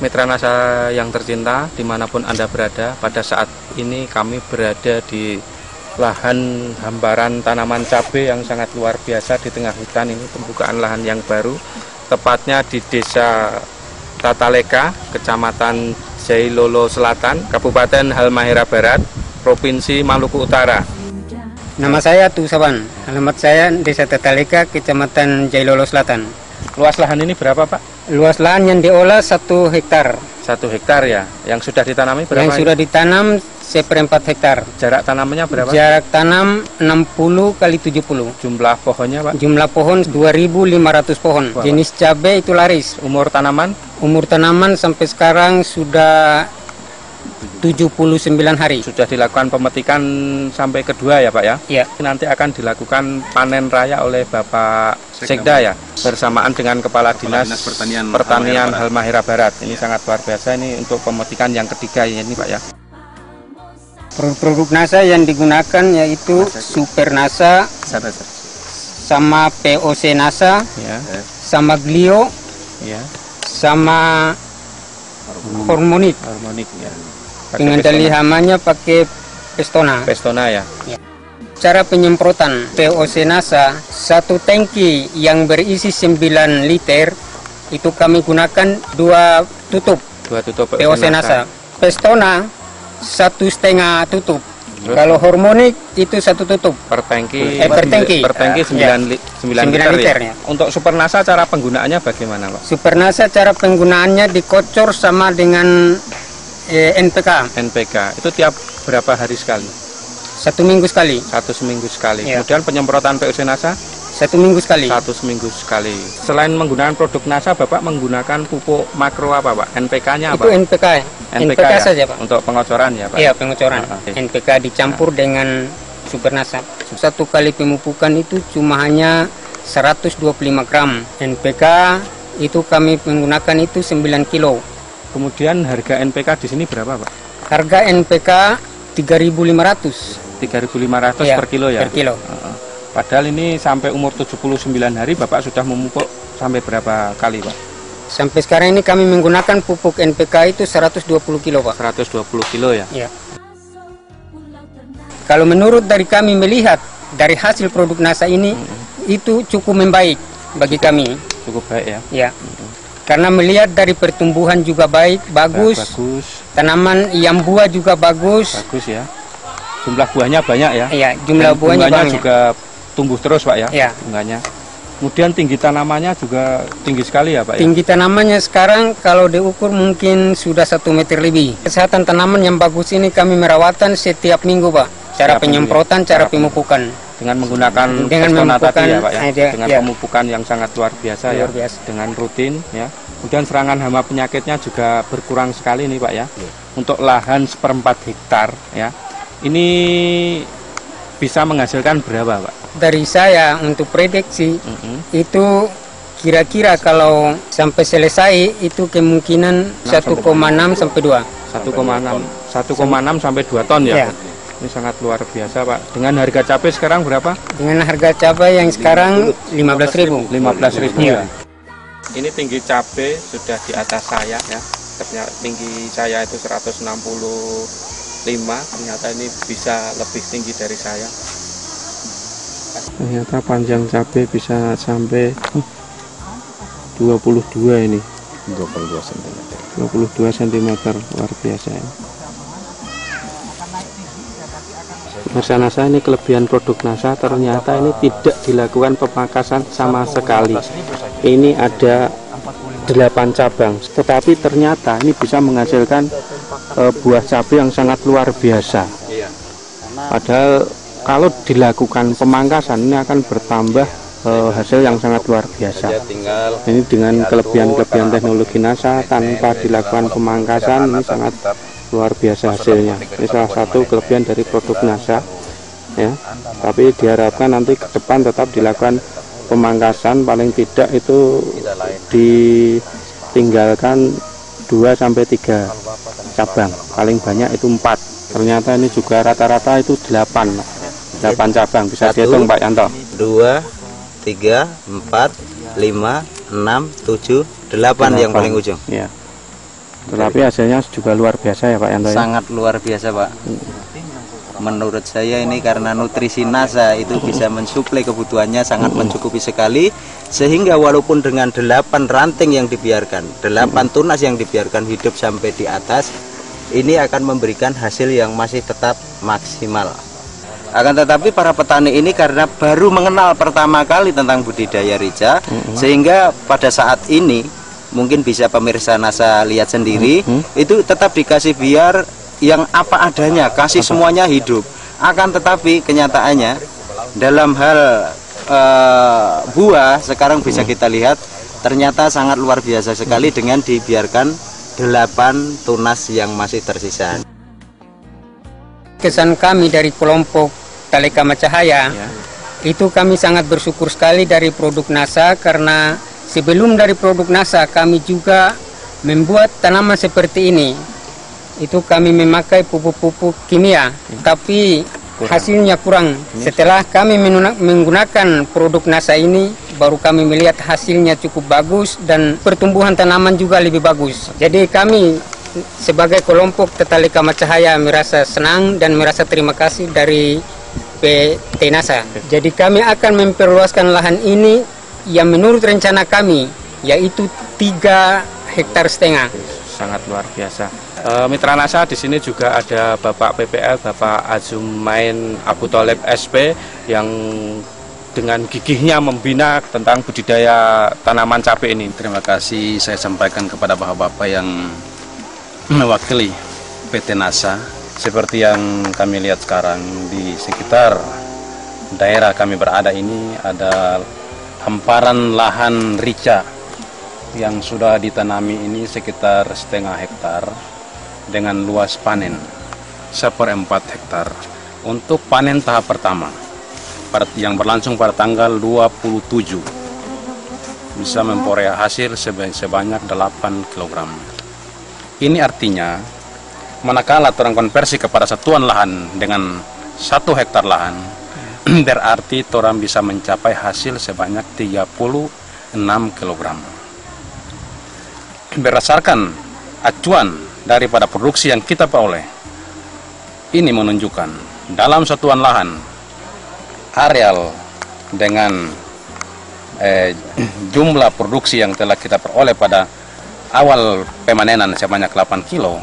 Mitra Nasa yang tercinta, dimanapun Anda berada, pada saat ini kami berada di lahan hamparan tanaman cabai yang sangat luar biasa di tengah hutan. Ini pembukaan lahan yang baru, tepatnya di Desa Tataleka, Kecamatan Jailolo Selatan, Kabupaten Halmahera Barat, Provinsi Maluku Utara. Nama saya Tusaban, alamat saya Desa Tataleka, Kecamatan Jailolo Selatan. Luas lahan ini berapa, Pak? Luas lahan yang diolah 1 hektar. 1 hektar ya. Yang sudah ditanami berapa? Yang sudah ditanam 1/4 hektar. Jarak tanamannya berapa? Jarak tanam 60 kali 70. Jumlah pohonnya, Pak? Jumlah pohon 2.500 pohon. Wah, jenis cabai itu laris. Umur tanaman? Umur tanaman sampai sekarang sudah 79 hari. Sudah dilakukan pemetikan sampai kedua ya, Pak ya? Iya. Nanti akan dilakukan panen raya oleh Bapak Sekda ya, bersamaan dengan Kepala Dinas Pertanian Halmahera Barat. Ini sangat luar biasa, ini untuk pemetikan yang ketiga ini, Pak ya. Produk NASA yang digunakan yaitu Super NASA, sama POC NASA, Ya, sama Glio, ya, sama Hormonik. harmonik ya. Pengendali hamanya pakai Pestona. Pestona ya. Cara penyemprotan POC NASA, 1 tangki yang berisi 9 liter, itu kami gunakan 2 tutup 2 tutup POC NASA. Pestona 1,5 tutup. Kalau Hormonik itu 1 tutup Per tangki. per tangki. Per tangki 9 liter ya. ya. Untuk Super NASA cara penggunaannya bagaimana, Pak? Super NASA cara penggunaannya dikocor sama dengan NPK. NPK itu tiap berapa hari sekali? 1 minggu sekali. 1 seminggu sekali. Ya. Kemudian penyemprotan POC NASA 1 minggu sekali. 1 seminggu sekali. Selain menggunakan produk NASA, Bapak menggunakan pupuk makro apa, Pak? NPK-nya apa? Itu NPK. NPK ya? saja, Pak. Untuk pengocoran ya, Pak? Iya, pengocoran. Oke. NPK dicampur dengan Super NASA. 1 kali pemupukan itu cuma hanya 125 gram. NPK itu kami menggunakan itu 9 kilo. Kemudian harga NPK di sini berapa, Pak? Harga NPK 3.500. 3.500 Iya, per kilo ya? Per kilo. Padahal ini sampai umur 79 hari Bapak sudah memupuk sampai berapa kali, Pak? Sampai sekarang ini kami menggunakan pupuk NPK itu 120 kilo, Pak. 120 kilo ya? Iya. Kalau menurut dari kami melihat dari hasil produk NASA ini, itu cukup membaik bagi kami. Cukup baik ya? Ya. Karena melihat dari pertumbuhan juga baik, bagus. Bagus. Tanaman yang buah juga bagus. Bagus ya. Jumlah buahnya banyak ya? Iya, jumlah Dan buahnya bunganya banyak. juga tumbuh terus, Pak ya? Iya. Bunganya. Kemudian tinggi tanamannya juga tinggi sekali ya, Pak ya? Tinggi tanamannya sekarang kalau diukur mungkin sudah 1 meter lebih. Kesehatan tanaman yang bagus ini kami merawatan setiap minggu, Pak. Cara penyemprotan, cara pemupukan. Dengan menggunakan Pestona tadi ya, Pak ya? Dengan pemupukan yang sangat luar biasa ya. Dengan rutin ya. Kemudian serangan hama penyakitnya juga berkurang sekali nih, Pak ya. Untuk lahan 1/4 hektar ya. Ini bisa menghasilkan berapa, Pak? Dari saya untuk prediksi itu kira-kira kalau sampai selesai itu kemungkinan 1,6 sampai 2. 1,6 sampai 2 ton ya? Ya. Ini sangat luar biasa, Pak. Dengan harga cabai sekarang berapa? Dengan harga cabai yang sekarang 15.000. 15.000 Ya. Ini tinggi cabai sudah di atas saya ya. Ternyata tinggi saya itu 165, ternyata ini bisa lebih tinggi dari saya. Ternyata panjang cabai bisa sampai 22 ini. 22 cm. 22 cm, luar biasa ya. Pemirsa NASA, ini kelebihan produk NASA, ternyata ini tidak dilakukan pemangkasan sama sekali. Ini ada 8 cabang, tetapi ternyata ini bisa menghasilkan buah cabai yang sangat luar biasa. Padahal kalau dilakukan pemangkasan ini akan bertambah hasil yang sangat luar biasa. Ini dengan kelebihan-kelebihan teknologi NASA tanpa dilakukan pemangkasan, ini sangat luar biasa hasilnya. Ini salah satu kelebihan dari produk NASA ya. Tapi diharapkan nanti ke depan tetap dilakukan pemangkasan, paling tidak itu ditinggalkan 2-3 cabang, paling banyak itu 4. Ternyata ini juga rata-rata itu 8 cabang, bisa dihitung Pak Yanto. 2, 3, 4, 5, 6, 7, 8 yang paling ujung. Ya. Tetapi hasilnya juga luar biasa ya Pak Yanto ya? Sangat luar biasa Pak. Menurut saya ini karena nutrisi NASA itu bisa mensuplai kebutuhannya, sangat mencukupi sekali. Sehingga walaupun dengan 8 ranting yang dibiarkan, 8 tunas yang dibiarkan hidup sampai di atas, ini akan memberikan hasil yang masih tetap maksimal. Akan tetapi para petani ini karena baru mengenal pertama kali tentang budidaya rica, sehingga pada saat ini mungkin bisa pemirsa NASA lihat sendiri, itu tetap dikasih biar yang apa adanya, kasih semuanya hidup. Akan tetapi kenyataannya dalam hal buah sekarang bisa kita lihat ternyata sangat luar biasa sekali dengan dibiarkan 8 tunas yang masih tersisa. Kesan kami dari kelompok Tale Kama Cahaya itu kami sangat bersyukur sekali dari produk NASA, karena sebelum dari produk NASA kami juga membuat tanaman seperti ini. Itu kami memakai pupuk-pupuk kimia, tapi hasilnya kurang. Setelah kami menggunakan produk NASA ini, baru kami melihat hasilnya cukup bagus dan pertumbuhan tanaman juga lebih bagus. Jadi kami sebagai kelompok Tale Kama Cahaya merasa senang dan merasa terima kasih dari PT NASA. Jadi kami akan memperluaskan lahan ini yang menurut rencana kami yaitu 3,5 hektar. Sangat luar biasa. Mitra NASA di sini juga ada Bapak PPL, Bapak Azumain Abu Tholib SP yang dengan gigihnya membina tentang budidaya tanaman cabai ini. Terima kasih saya sampaikan kepada bapak-bapak yang mewakili PT NASA. Seperti yang kami lihat sekarang di sekitar daerah kami berada ini ada hamparan lahan rica yang sudah ditanami ini sekitar 0,5 hektar dengan luas panen 1/4 hektar untuk panen tahap pertama yang berlangsung pada tanggal 27 bisa memperoleh hasil sebanyak 8 kg. Ini artinya manakala orang konversi kepada satuan lahan dengan 1 hektar lahan berarti orang bisa mencapai hasil sebanyak 36 kg. Berdasarkan acuan daripada produksi yang kita peroleh, ini menunjukkan dalam satuan lahan areal dengan jumlah produksi yang telah kita peroleh pada awal pemanenan sebanyak 8 kilo,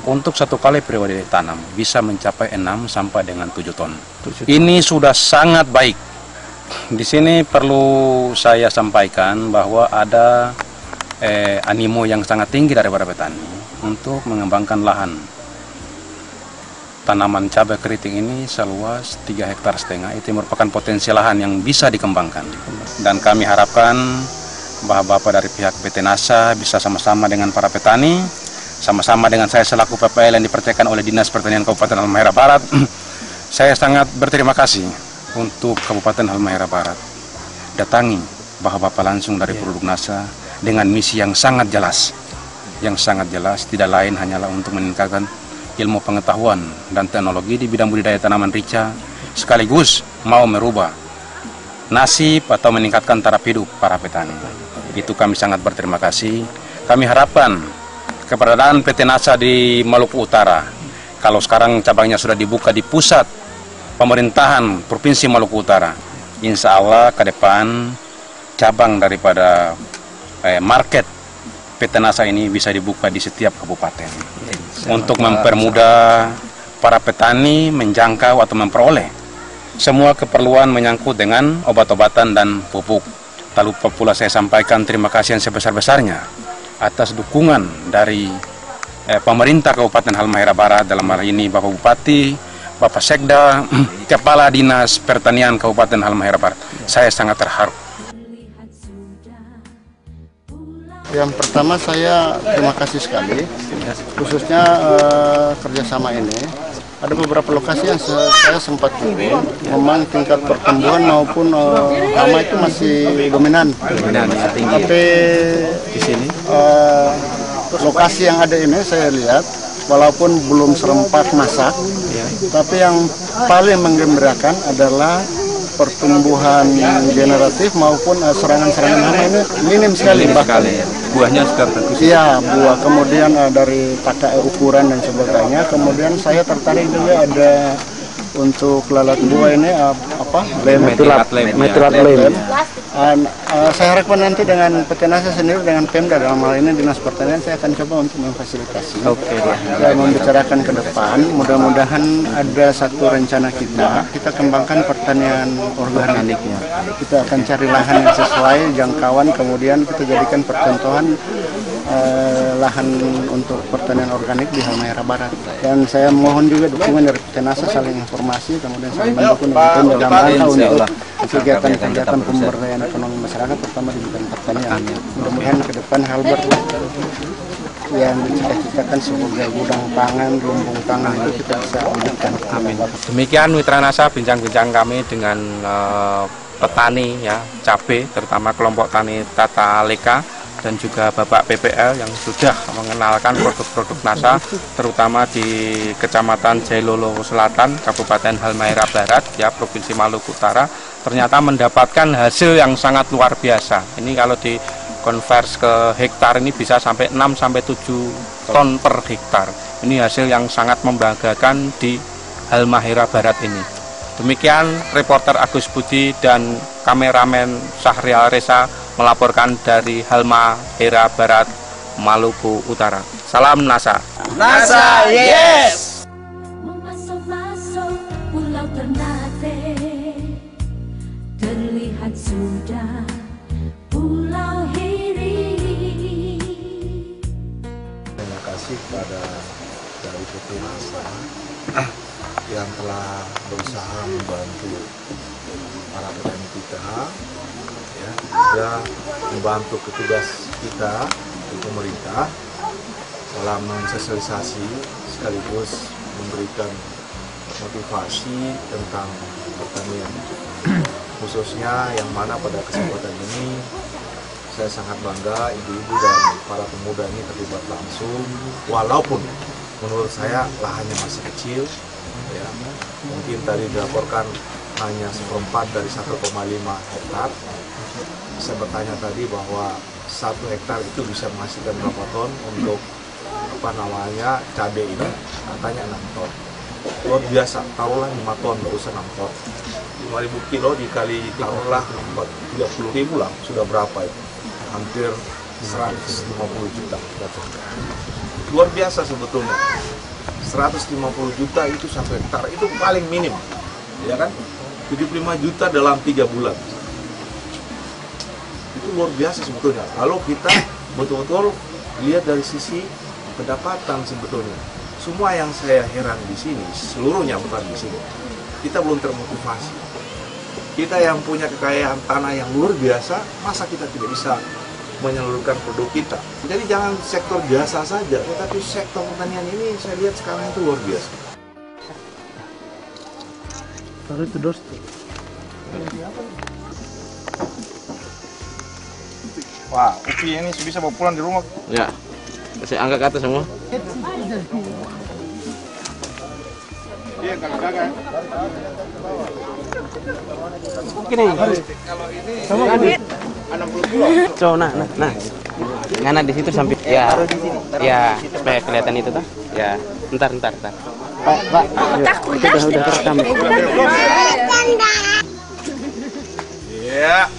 untuk 1 kali periode tanam bisa mencapai 6 sampai dengan 7 ton. Ini sudah sangat baik. Di sini perlu saya sampaikan bahwa ada animo yang sangat tinggi daripada petani untuk mengembangkan lahan tanaman cabai keriting ini seluas 3,5 hektar. Itu merupakan potensi lahan yang bisa dikembangkan, dan kami harapkan bahwa Bapak dari pihak PT NASA bisa sama-sama dengan para petani, sama-sama dengan saya selaku PPL yang dipercayakan oleh Dinas Pertanian Kabupaten Halmahera Barat. Saya sangat berterima kasih untuk Kabupaten Halmahera Barat datangi Bapak langsung dari produk NASA dengan misi yang sangat jelas, tidak lain hanyalah untuk meningkatkan ilmu pengetahuan dan teknologi di bidang budidaya tanaman rica, sekaligus mau merubah nasib atau meningkatkan taraf hidup para petani. Itu kami sangat berterima kasih. Kami harapkan keberadaan PT NASA di Maluku Utara, kalau sekarang cabangnya sudah dibuka di pusat pemerintahan Provinsi Maluku Utara, insya Allah ke depan cabang daripada market PT NASA ini bisa dibuka di setiap kabupaten untuk mempermudah para petani menjangkau atau memperoleh semua keperluan menyangkut dengan obat-obatan dan pupuk. Tak lupa pula saya sampaikan terima kasih yang sebesar-besarnya atas dukungan dari pemerintah Kabupaten Halmahera Barat, dalam hal ini Bapak Bupati, Bapak Sekda, Kepala Dinas Pertanian Kabupaten Halmahera Barat. Saya sangat terharu. Yang pertama saya terima kasih sekali, khususnya kerjasama ini. Ada beberapa lokasi yang saya sempat turun, memang tingkat pertumbuhan maupun hama itu masih dominan. Tapi di sini lokasi yang ada ini saya lihat, walaupun belum serempak masak, tapi yang paling menggembirakan adalah pertumbuhan generatif maupun serangan-serangan hama ini minim sekali. buahnya sudah bagus. Iya, buah. Kemudian dari tata ukuran dan sebagainya. Kemudian saya tertarik juga ada untuk lalat buah ini Metilat lem. Saya harapkan nanti dengan PT NASA sendiri dengan Pemda dalam hal ini Dinas Pertanian saya akan coba untuk memfasilitasi. Oke. Dan membicarakan ke depan, mudah-mudahan ada satu rencana kita kembangkan pertanian organik. Kita akan cari lahan yang sesuai jangkauan, kemudian kita jadikan percontohan lahan untuk pertanian organik di Halmahera Barat. Dan saya mohon juga dukungan dari PT NASA, saling informasi, kemudian saling mendukung dengan dalam rangka untuk kegiatan-kegiatan pemberdayaan ekonomi masyarakat, terutama di bidang pertanian. Mudah-mudahan ke depan Halber yang dicita-citakan sebagai gudang pangan, lumbung pangan itu kita bisa wujudkan. Amin. Demikian Mitra NASA bincang-bincang kami dengan petani ya cabai, terutama kelompok tani Tata Leka, dan juga Bapak PPL yang sudah mengenalkan produk-produk NASA, terutama di Kecamatan Jailolo Selatan, Kabupaten Halmahera Barat, ya Provinsi Maluku Utara, ternyata mendapatkan hasil yang sangat luar biasa. Ini kalau dikonvers ke hektar ini bisa sampai 6-7 ton per hektar. Ini hasil yang sangat membanggakan di Halmahera Barat ini. Demikian reporter Agus Budi dan kameramen Syahrial Reza melaporkan dari Halmahera Barat, Maluku Utara. Salam NASA. NASA, yes! Memasuk-masuk pulau Ternate, terlihat sudah Pulau Hiri. Terima kasih kepada dari PT NASA yang telah berusaha membantu para petani kita, ya, juga membantu petugas kita di pemerintah dalam mensosialisasi sekaligus memberikan motivasi tentang pertanian, khususnya yang mana pada kesempatan ini saya sangat bangga ibu-ibu dan para pemuda ini terlibat langsung, walaupun menurut saya lahannya masih kecil, ya, mungkin tadi dilaporkan hanya 1/4 dari 1,5 hektar. Saya bertanya tadi bahwa 1 hektar itu bisa menghasilkan berapa ton untuk cabai ini, katanya 6 ton. Luar biasa, taruhlah 5 ton, nggak usah 6 ton. 5.000 kilo dikali taruhlah 30.000 lah, sudah berapa itu? Hampir 150 juta. Luar biasa sebetulnya. 150 juta itu 1 hektar, itu paling minim, ya kan? 75 juta dalam 3 bulan. Itu luar biasa sebetulnya. Kalau kita betul-betul lihat dari sisi pendapatan sebetulnya. Semua yang saya heran di sini, seluruhnya bukan di sini, kita belum termotivasi. Kita yang punya kekayaan tanah yang luar biasa, masa kita tidak bisa menyalurkan produk kita? Jadi jangan sektor jasa saja, tetapi sektor pertanian ini saya lihat sekarang itu luar biasa. Taruh itu dos tuh. Wah, upi ini bisa bawa pulang di rumah. Ya, saya angkat ke atas semua. Iya, kakak. Gini. Sama kan? 60 kilo. So, nah. Ngana di situ sampai ya. Ya, supaya kelihatan itu tuh. Ya, bentar. Pak. Udah terekam. Iya.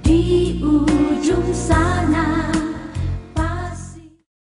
Di ujung sana